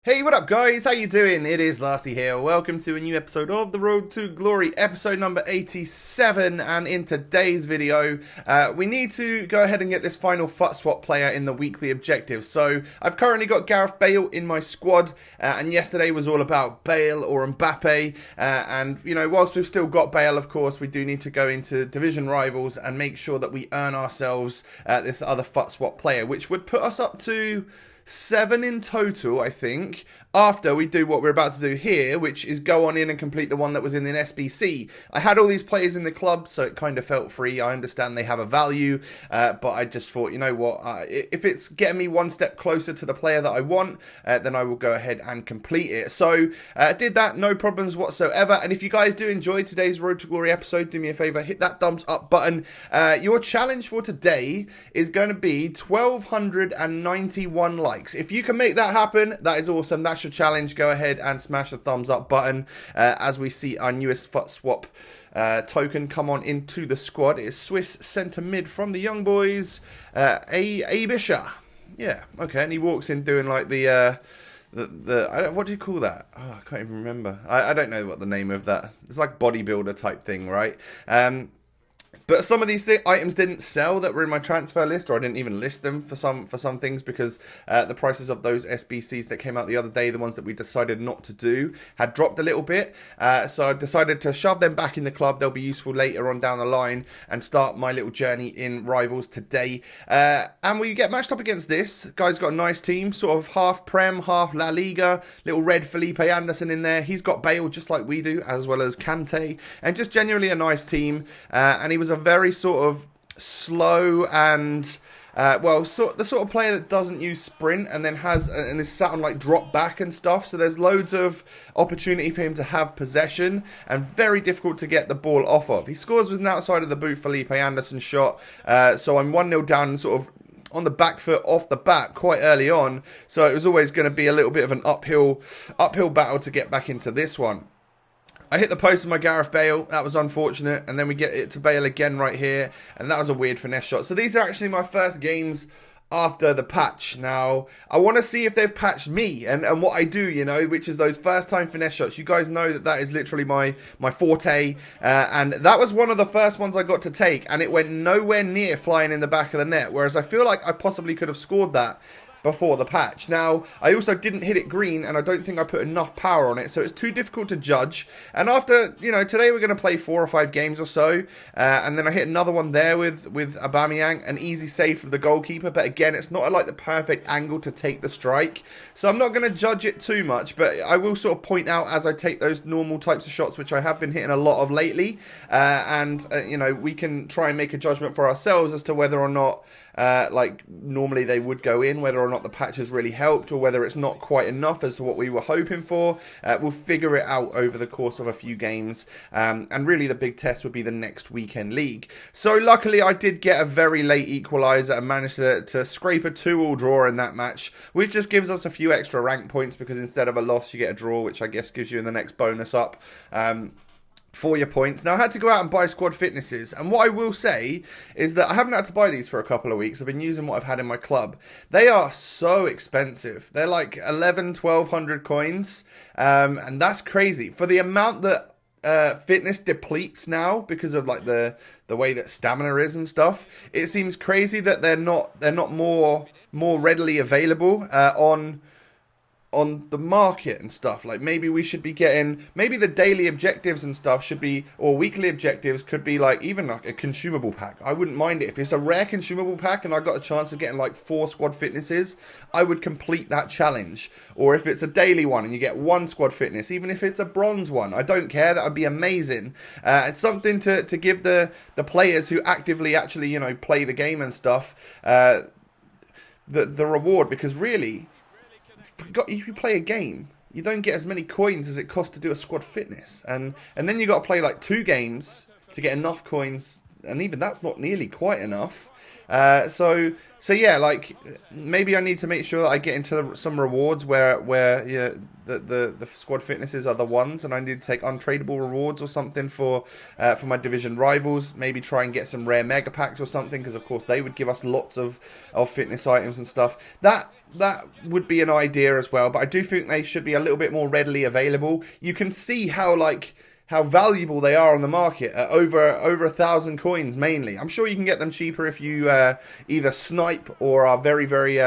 Hey, what up guys? How you doing? It is Lasty here. Welcome to a new episode of The Road to Glory, episode number 87. And in today's video, we need to go ahead and get this final FUT swap player in the weekly objective. So I've currently got Gareth Bale in my squad, and yesterday was all about Bale or Mbappe. And you know, whilst we've still got Bale, of course, we do need to go into division rivals and make sure that we earn ourselves this other FUT swap player, which would put us up to 7 in total, I think, after we do what we're about to do here, which is go on in and complete the one that was in an SBC. I had all these players in the club, so it kind of felt free. I understand they have a value, but I just thought, you know what, if it's getting me one step closer to the player that I want, then I will go ahead and complete it. So, did that, no problems whatsoever. And if you guys do enjoy today's Road to Glory episode, do me a favor, hit that thumbs up button. Your challenge for today is going to be 1,291 likes. If you can make that happen, that is awesome. That's your challenge. Go ahead and smash the thumbs up button as we see our newest FUT swap token come on into the squad. It is Swiss centre mid from the young boys, Abisha. Yeah, okay, and he walks in doing like the what do you call that? Oh, I can't even remember. I don't know what the name of that. It's like bodybuilder type thing, right? But some of these items didn't sell that were in my transfer list, or I didn't even list them for some things because the prices of those SBCs that came out the other day, the ones that we decided not to do, had dropped a little bit. So I decided to shove them back in the club. They'll be useful later on down the line and start my little journey in Rivals today. And we get matched up against this. Guy's got a nice team, sort of half Prem, half La Liga. Little red Felipe Anderson in there. He's got Bale just like we do, as well as Kante. And just genuinely a nice team. And he was a very sort of slow and the sort of player that doesn't use sprint and then is sat on like drop back and stuff. So there's loads of opportunity for him to have possession and very difficult to get the ball off of. He scores with an outside of the boot Felipe Anderson shot. So I'm 1-0 down, sort of on the back foot off the bat quite early on. So it was always going to be a little bit of an uphill battle to get back into this one. I hit the post with my Gareth Bale. That was unfortunate. And then we get it to Bale again right here. And that was a weird finesse shot. So these are actually my first games after the patch. Now, I want to see if they've patched me and what I do, you know, which is those first time finesse shots. You guys know that is literally my forte. And that was one of the first ones I got to take. And it went nowhere near flying in the back of the net. Whereas I feel like I possibly could have scored that before the patch. Now, I also didn't hit it green, and I don't think I put enough power on it, so it's too difficult to judge. And after, you know, today we're going to play 4 or 5 games or so, and then I hit another one there with Aubameyang, an easy save for the goalkeeper, but again, it's not like the perfect angle to take the strike, so I'm not going to judge it too much, but I will sort of point out as I take those normal types of shots, which I have been hitting a lot of lately, you know, we can try and make a judgment for ourselves as to whether or not like normally they would go in, whether or not the patch has really helped, or whether it's not quite enough as to what we were hoping for. We'll figure it out over the course of a few games, and really the big test would be the next weekend league. So luckily I did get a very late equaliser and managed to scrape a 2-2 draw in that match, which just gives us a few extra rank points because instead of a loss you get a draw, which I guess gives you in the next bonus up for your points. Now, I had to go out and buy squad fitnesses, and what I will say is that I haven't had to buy these for a couple of weeks. I've been using what I've had in my club. They are so expensive. They're like 1,100 coins, and that's crazy for the amount that fitness depletes now because of like the way that stamina is and stuff. It seems crazy that they're not more readily available on the market and stuff. Like maybe we should be getting, maybe the daily objectives and stuff should be, or weekly objectives could be like even like a consumable pack. I wouldn't mind it if it's a rare consumable pack and I got a chance of getting like 4 squad fitnesses. I would complete that challenge. Or if it's a daily one and you get 1 squad fitness, even if it's a bronze one, I don't care. That would be amazing. It's something to give the players who actively actually, you know, play the game and stuff the reward, because really, if you play a game, you don't get as many coins as it costs to do a squad fitness, and then you got to play like 2 games to get enough coins and even that's not nearly quite enough. So yeah, like maybe I need to make sure that I get into some rewards where yeah, the squad fitnesses are the ones, and I need to take untradeable rewards or something for my division rivals. Maybe try and get some rare mega packs or something, because of course they would give us lots of fitness items and stuff. That would be an idea as well, but I do think they should be a little bit more readily available. You can see how valuable they are on the market at over 1,000 coins mainly. I'm sure you can get them cheaper if you either snipe or are very, very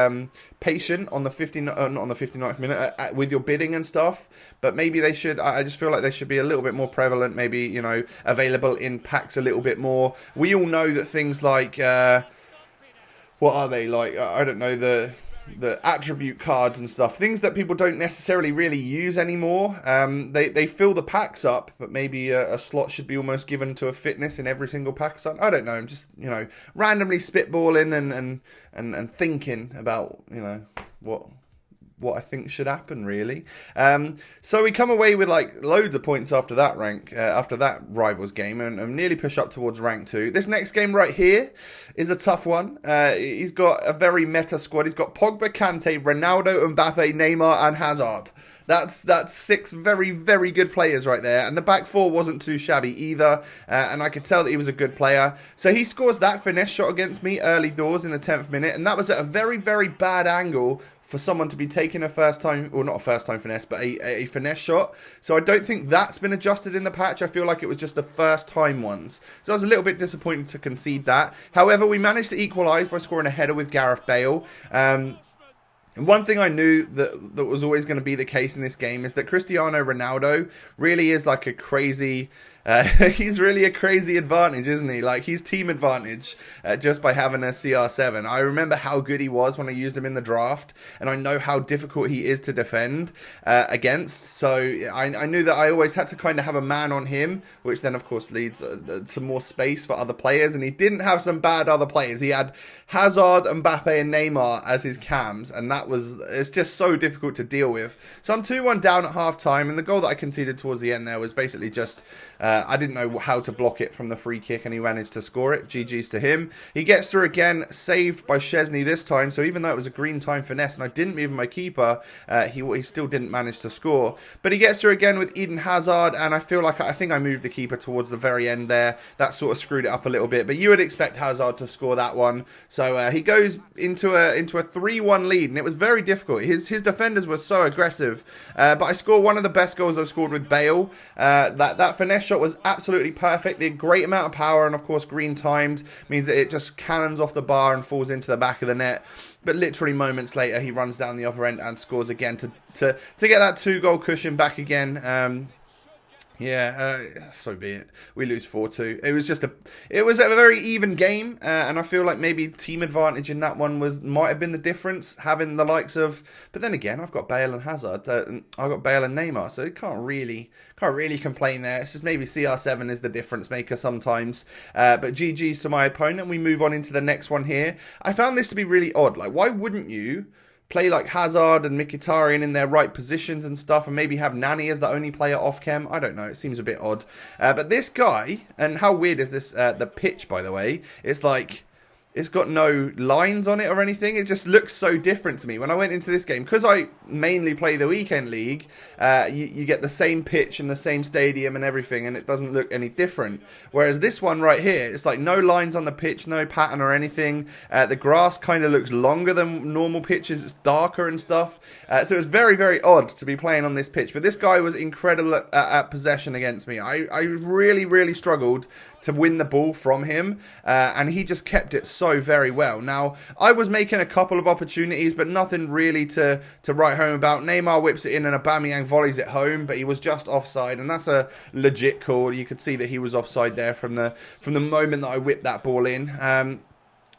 patient on the 59th minute with your bidding and stuff. But maybe they should, I just feel like they should be a little bit more prevalent, maybe, you know, available in packs a little bit more. We all know that things like, what are they, like, I don't know, the attribute cards and stuff, things that people don't necessarily really use anymore. They fill the packs up, but maybe a slot should be almost given to a fitness in every single pack or something. I don't know. I'm just, you know, randomly spitballing and thinking about, you know, what I think should happen, really. So we come away with like loads of points after that after that rivals game, and nearly push up towards rank 2. This next game right here is a tough one. He's got a very meta squad. He's got Pogba, Kante, Ronaldo, Mbappe, Neymar, and Hazard. That's 6 very, very good players right there. And the back 4 wasn't too shabby either. And I could tell that he was a good player. So he scores that finesse shot against me early doors in the 10th minute. And that was at a very, very bad angle for someone to be taking a first time, or not a first time finesse, but a finesse shot. So I don't think that's been adjusted in the patch. I feel like it was just the first time ones. So I was a little bit disappointed to concede that. However, we managed to equalise by scoring a header with Gareth Bale. And one thing I knew that was always going to be the case in this game is that Cristiano Ronaldo really is like a crazy... he's really a crazy advantage, isn't he? Like, he's team advantage just by having a CR7. I remember how good he was when I used him in the draft, and I know how difficult he is to defend against. So I knew that I always had to kind of have a man on him, which then, of course, leads to more space for other players. And he didn't have some bad other players. He had Hazard, Mbappe, and Neymar as his cams, and it's just so difficult to deal with. So I'm 2-1 down at half time, and the goal that I conceded towards the end there was basically just... I didn't know how to block it from the free kick, and he managed to score it. GG's to him. He gets through again, saved by Szczesny this time. So even though it was a green time finesse and I didn't move my keeper, he still didn't manage to score. But he gets through again with Eden Hazard, and I think I moved the keeper towards the very end there. That sort of screwed it up a little bit. But you would expect Hazard to score that one. So he goes into a 3-1 lead, and it was very difficult. His defenders were so aggressive. But I scored one of the best goals I've scored with Bale. That finesse shot was absolutely perfect. A great amount of power, and of course green timed means that it just cannons off the bar and falls into the back of the net. But literally moments later, he runs down the other end and scores again to get that 2-goal cushion back again. So be it. We lose 4-2. It was a very even game, and I feel like maybe team advantage in that one might have been the difference, having the likes of. But then again, I've got Bale and Hazard. I've got Bale and Neymar, so can't really complain there. It's just maybe CR7 is the difference maker sometimes. But GG's to my opponent. We move on into the next one here. I found this to be really odd. Like, why wouldn't you play like Hazard and Mkhitaryan in their right positions and stuff, and maybe have Nani as the only player off cam? I don't know. It seems a bit odd. But this guy, and how weird is this? The pitch, by the way, it's like... It's got no lines on it or anything. It just looks so different to me. When I went into this game, because I mainly play the weekend league, you get the same pitch and the same stadium and everything, and it doesn't look any different. Whereas this one right here, it's like no lines on the pitch, no pattern or anything. The grass kind of looks longer than normal pitches. It's darker and stuff. So it's very, very odd to be playing on this pitch. But this guy was incredible at possession against me. I really, really struggled to win the ball from him, and he just kept it so very well. Now, I was making a couple of opportunities, but nothing really to write home about. Neymar whips it in and Aubameyang volleys it home, but he was just offside, and that's a legit call. You could see that he was offside there from the moment that I whipped that ball in.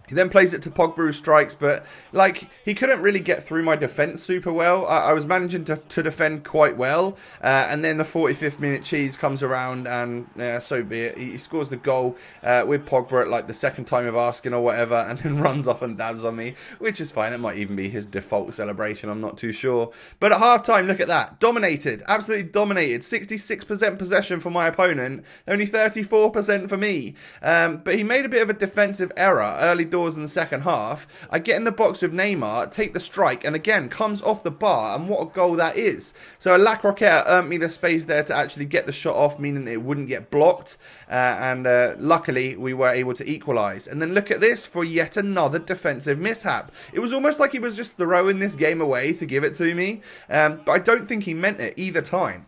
He then plays it to Pogba, who strikes, but like he couldn't really get through my defence super well. I was managing to defend quite well, and then the 45th minute cheese comes around, and so be it. He scores the goal with Pogba at like the second time of asking or whatever, and then runs off and dabs on me, which is fine. It might even be his default celebration. I'm not too sure. But at half time, look at that, dominated, absolutely dominated. 66% possession for my opponent, only 34% for me. But he made a bit of a defensive error early doors in the second half. I get in the box with Neymar, take the strike, and again comes off the bar, and what a goal that is. So a La Croqueta earned me the space there to actually get the shot off, meaning it wouldn't get blocked, and luckily we were able to equalise. And then look at this for yet another defensive mishap. It was almost like he was just throwing this game away to give it to me, but I don't think he meant it either time.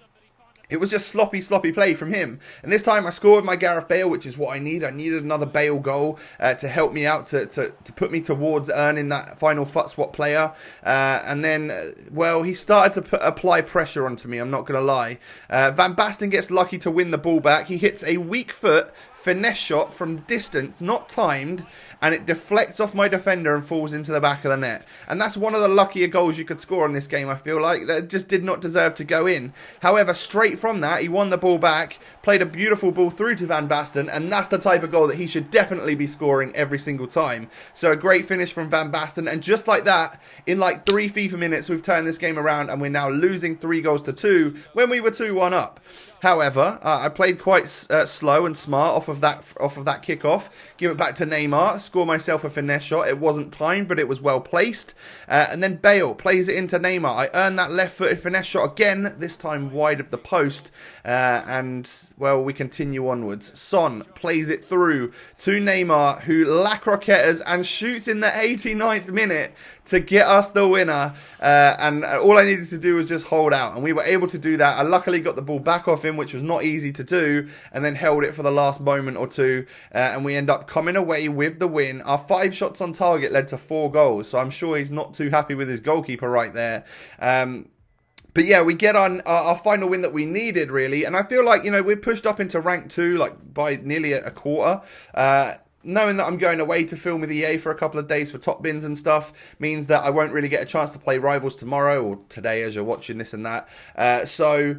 It was just sloppy play from him. And this time I scored with my Gareth Bale, which is what I need. I needed another Bale goal to help me out, to put me towards earning that final FUT swap player. And then, well, he started to apply pressure onto me, I'm not going to lie. Van Basten gets lucky to win the ball back. He hits a weak foot finesse shot from distance, not timed, and it deflects off my defender and falls into the back of the net. And that's one of the luckier goals you could score in this game, I feel like. That just did not deserve to go in. However, straight from that, he won the ball back, played a beautiful ball through to Van Basten, and that's the type of goal that he should definitely be scoring every single time. So a great finish from Van Basten, and just like that, in like 3 FIFA minutes, we've turned this game around, and we're now losing 3-2 when we were 2-1 up. However, I played quite slow and smart off of that kickoff. Give it back to Neymar, score myself a finesse shot. It wasn't timed, but it was well placed. And then Bale plays it into Neymar. I earned that left-footed finesse shot again, this time wide of the post. And, well, we continue onwards. Son plays it through to Neymar, who La Croquetas and shoots in the 89th minute to get us the winner. And all I needed to do was just hold out. And we were able to do that. I luckily got the ball back off him, which was not easy to do, and then held it for the last moment or two, and we end up coming away with the win. Our 5 shots on target led to 4 goals, so I'm sure he's not too happy with his goalkeeper right there. But yeah, we get on our final win that we needed, really, and I feel like, you know, we're pushed up into rank 2 like by nearly a quarter. Knowing that I'm going away to film with EA for a couple of days for top bins and stuff means that I won't really get a chance to play Rivals tomorrow or today as you're watching this and that. So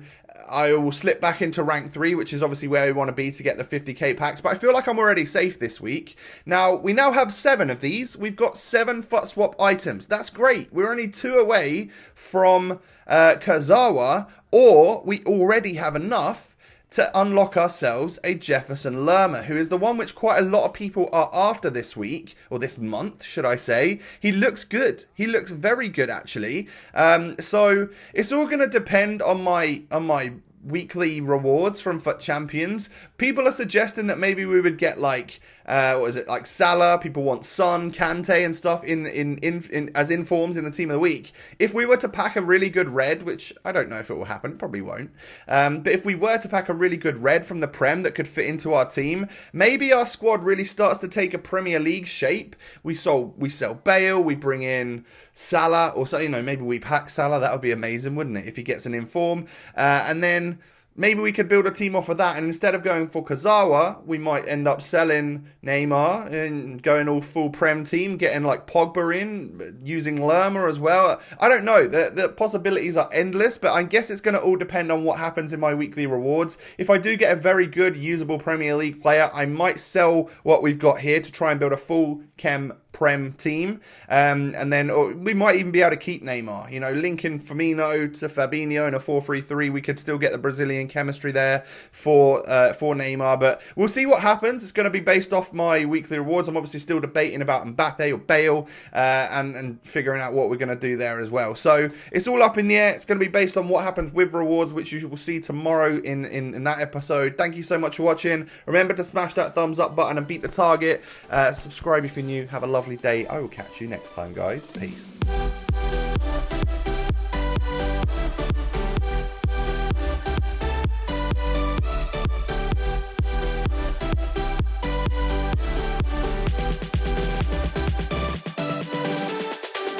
I will slip back into rank 3, which is obviously where we want to be to get the 50k packs. But I feel like I'm already safe this week. Now, we now have 7 of these. We've got 7 FUT swap items. That's great. We're only 2 away from Kurzawa, or we already have enough to unlock ourselves a Jefferson Lerma, who is the one which quite a lot of people are after this week, or this month, should I say. He looks good. He looks very good, actually. So it's all going to depend on my weekly rewards from FUT Champions. People are suggesting that maybe we would get like like Salah. People want Son, Kante and stuff as informs in the team of the week. If we were to pack a really good red, which I don't know if it will happen, probably won't, but if we were to pack a really good red from the Prem that could fit into our team, maybe our squad really starts to take a Premier League shape. We sell Bale, we bring in Salah, or so, you know, maybe we pack Salah. That would be amazing, wouldn't it, if he gets an inform, and then maybe we could build a team off of that, and instead of going for Kurzawa, we might end up selling Neymar and going all full Prem team, getting like Pogba in, using Lerma as well. I don't know. The possibilities are endless, but I guess it's going to all depend on what happens in my weekly rewards. If I do get a very good, usable Premier League player, I might sell what we've got here to try and build a full Chem Prem team, and then we might even be able to keep Neymar, you know, linking Firmino to Fabinho in a 4-3-3. We could still get the Brazilian chemistry there for Neymar, but we'll see what happens. It's going to be based off my weekly rewards. I'm obviously still debating about Mbappe or Bale, and figuring out what we're going to do there as well. So it's all up in the air. It's going to be based on what happens with rewards, which you will see tomorrow in that episode. Thank you so much for watching. Remember to smash that thumbs up button and beat the target. Subscribe if you're new. Have a lovely day. I will catch you next time, guys. Peace.